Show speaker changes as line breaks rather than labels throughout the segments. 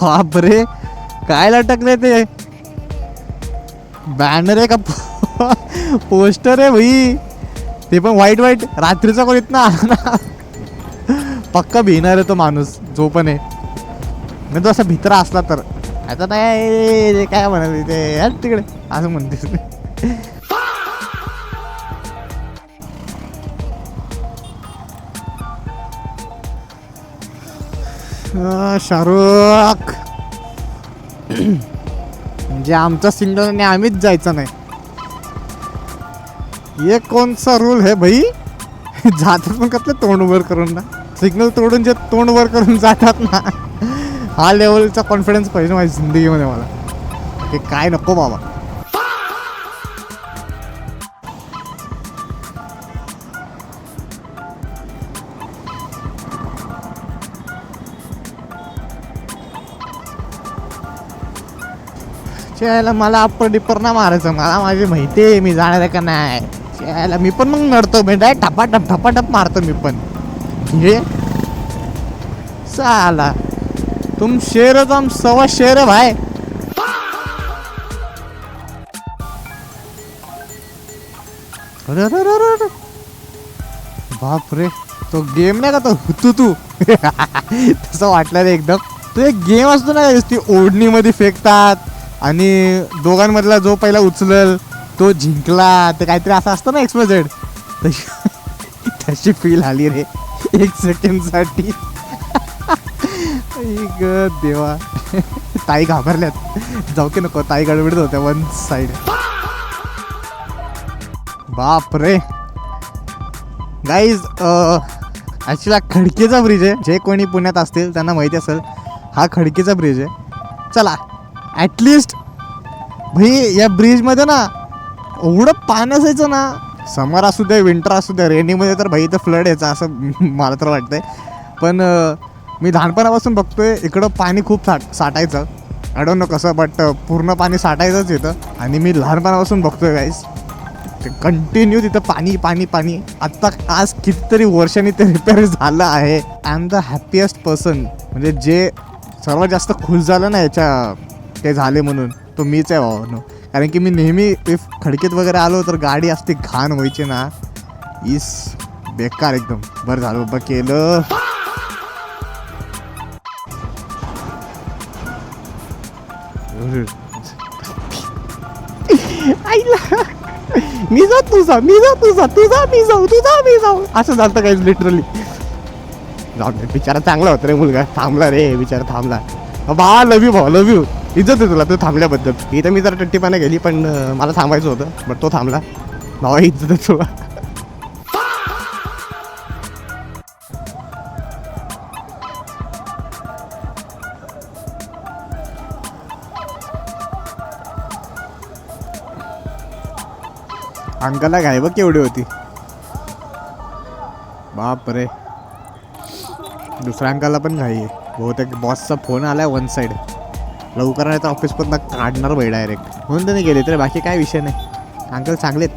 बापरे, काय लटकले ते? बॅनर आहे का पोस्टर आहे भाई? ते पण वाईट वाईट. रात्रीचा कोण इथं आला ना पक्का भिणार आहे तो माणूस जो पण आहे. नाही तो असा भित्रा असला तर. आता नाही काय म्हणाल ते यार तिकडे असं म्हणतेस. शाहरुख म्हणजे आमचा सिग्नल आणि आम्हीच जायचं नाही. ये कोणचा रूल है भाई? जातात पण कसलं तोंड वर करून ना. सिग्नल तोडून जे तोंड वर करून जातात ना, हा लेवलचा कॉन्फिडन्स पाहिजे माझ्या जिंदगीमध्ये मला. की काय नको बाबा. त्याला मला अप्पर डिप्पर ना मारायचं. मला माझी माहिती आहे मी जाणार आहे का नाही. त्याला मी पण मग नडतो. मी डायरेक्ट ठपाठप ठपाठप मारतो मी पण. घे साला तुम शेर हो तो हम सवा शेर है भाई. अरे अरे अरे अरे बाप रे, तो गेम नाही का तो हुतू तसं वाटलं रे एकदम. तो एक गेम असतो ना, ती ओढणीमध्ये फेकतात आणि दोघांमधला जो पहिला उचलल तो जिंकला. ते काहीतरी असं असतं ना XYZ. तशी फील आली रे 1 सेकंडसाठी. देवा ताई घाबरल्यात. जाऊ की नको, ताई गडबडत होत्या वन साइड. बाप रे गाईज, ॲक्च्युली हा खडकीचा ब्रिज आहे. जे कोणी पुण्यात असतील त्यांना माहिती असेल हा खडकीचा ब्रिज आहे. चला ॲटलिस्ट भाई या ब्रिजमध्ये ना एवढं पाणी असायचं ना. समर असू दे विंटर असू दे, रेनीमध्ये तर भाई इथं फ्लड यायचं असं मला तर वाटतंय. पण मी लहानपणापासून बघतोय इकडं पाणी खूप साठायचं. आय डोंट नो कसं, बट पूर्ण पाणी साठायचंच येतं. आणि मी लहानपणापासून बघतोय गाईस कंटिन्यू तिथं पाणी पाणी पाणी. आत्ता आज कितीतरी वर्षांनी ते रिपेअर झालं आहे. I am the happiest person. म्हणजे जे सर्वात जास्त खुश झालं ना याच्या ते झाले म्हणून, तो मीच आहे भावानो. कारण की मी नेहमी इफ खडकीत वगैरे आलो तर गाडी असते घाण व्हायची ना, इस बेकार एकदम. बरं झालं बाबा केलं. आईला मी जाऊ तुझा, मी जाऊ तुझा, तुझा मी जाऊ, तुझा मी जाऊ असं झालं काही लिटरली. जाऊ दे, बिचारा चांगला होता रे मुलगा. थांबला रे बिचारा, थांबला. भावा लव यू, भाऊ लव यू. इज्जत आहे तुला तू थांबल्याबद्दल. इथं मी जरा टट्टीपाने गेली पण मला थांबायचं होतं, बट तो थांबला. भावा इज्जत आहे तुला. अंकलला घाई बघ केवढी होती. बाप रे, दुसऱ्या अंकलला पण घाई आहे. बहुतेक बॉसचा फोन आलाय वन साइड. लवकर नाही तर ऑफिस पण काढणार भाई डायरेक्ट. म्हणून त्यांनी गेले तर बाकी काय विषय नाही. अंकल चांगलेत.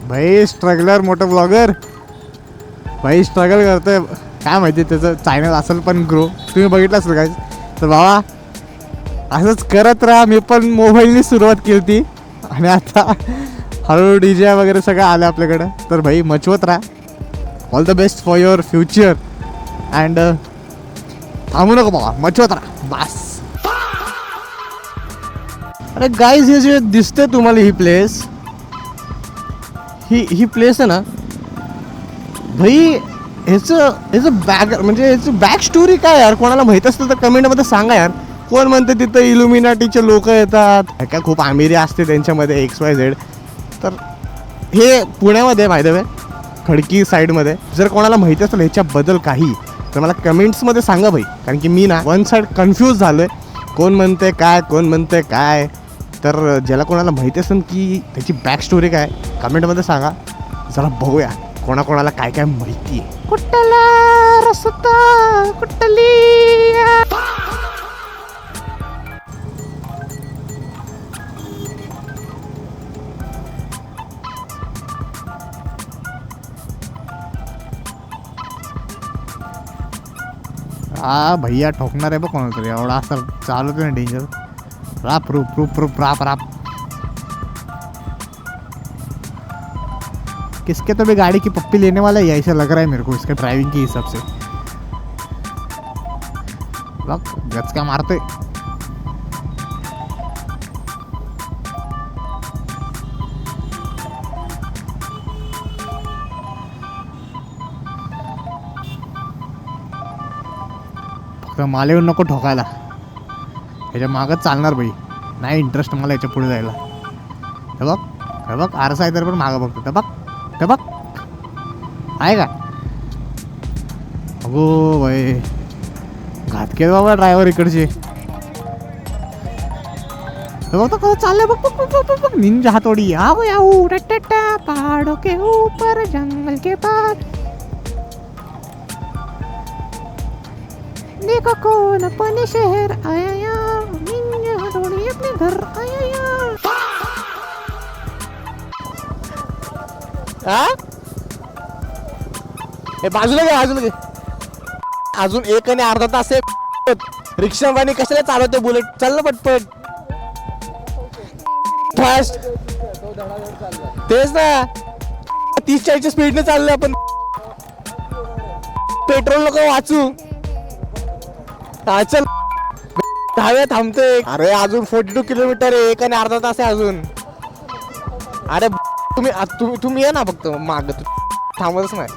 भाई स्ट्रगलर मोठं ब्लॉगर भाई स्ट्रगल करतोय. काय माहिती त्याचं चॅनल असेल पण ग्रो. तुम्ही बघितलं असेल काय तर बाबा असंच करत राहा. मी पण मोबाईलनी सुरुवात केली ती आणि आता हळूहळू DJ वगैरे सगळं आलं आपल्याकडं. तर भाई मचवत राहा. All the best for your future. And थांबू नको बाबा, मचवत राहा बस. अरे गाईज हे जे दिसते तुम्हाला ही प्लेस, ही प्लेस आहे ना भाई, ह्याचं बॅक म्हणजे ह्याचं बॅक स्टोरी काय यार. कोणाला माहीत असतं तर कमेंटमध्ये सांगा यार. कोण म्हणते तिथं इल्युमिनाटीचे लोक येतात, काय खूप अमिरी असते त्यांच्यामध्ये XYZ. तर हे पुण्यामध्ये बाय द वे खडकी साईडमध्ये. जर कोणाला माहिती असेल ह्याच्याबद्दल काही तर मला कमेंट्समध्ये सांगा भाई. कारण की मी ना वन साईड कन्फ्यूज झालो आहे. कोण म्हणते काय, कोण म्हणते काय. तर ज्याला कोणाला माहिती असेल की त्याची बॅक स्टोरी काय, कमेंटमध्ये सांगा. जरा बघूया कोणाकोणाला काय काय माहिती आहे. कुठला रस्ता कुठली. हा भैया ठोकणार आहे बघ कोणाला तरी, एवढा असं चालवतो ना डेंजर. राप रूप रूप रूप राप राप. किसके तो भी गाड़ी की पप्पी लेने वाला है, ऐसा लग रहा है मेरे को इसका ड्राइविंग के हिसाब से. बघ गचका मारतोय. फक्त मला येऊन नको ठोकायला, ह्याच्या मागच चालणार बाई. नाही इंटरेस्ट मला याच्या पुढे जायला. हे बघ हे बघ आरसा आहे तर पण मागं बघतो. ते बघ ते बघ आहे का. अगो बाई घातके बाबा ड्रायव्हर इकडचे. हे बघ कसं चाललंय बघ बघ बघ बघ बघ. निंजा हातोडी आओ याऊ टटा पहाड़ों के ऊपर जंगल के पार. देखो कौन अपने शहर आया यार, निंजा हातोडी अपने घर आया यार.
हा हे बाजूला घे बाजूला घे. अजून 1 आणि अर्धा तास आहे. रिक्षावाणी कशाला चालवते बुलेट. चाल ना पटपट फास्ट. तेच ना 30-40 स्पीडने चाललोय आपण. पेट्रोल नको वाचू. हा चल दहाव्या थांबतोय. अरे अजून 42 किलोमीटर आहे. 1 आणि अर्धा तास आहे अजून. अरे तुम्ही या ना फक्त माग थांबतच नाही.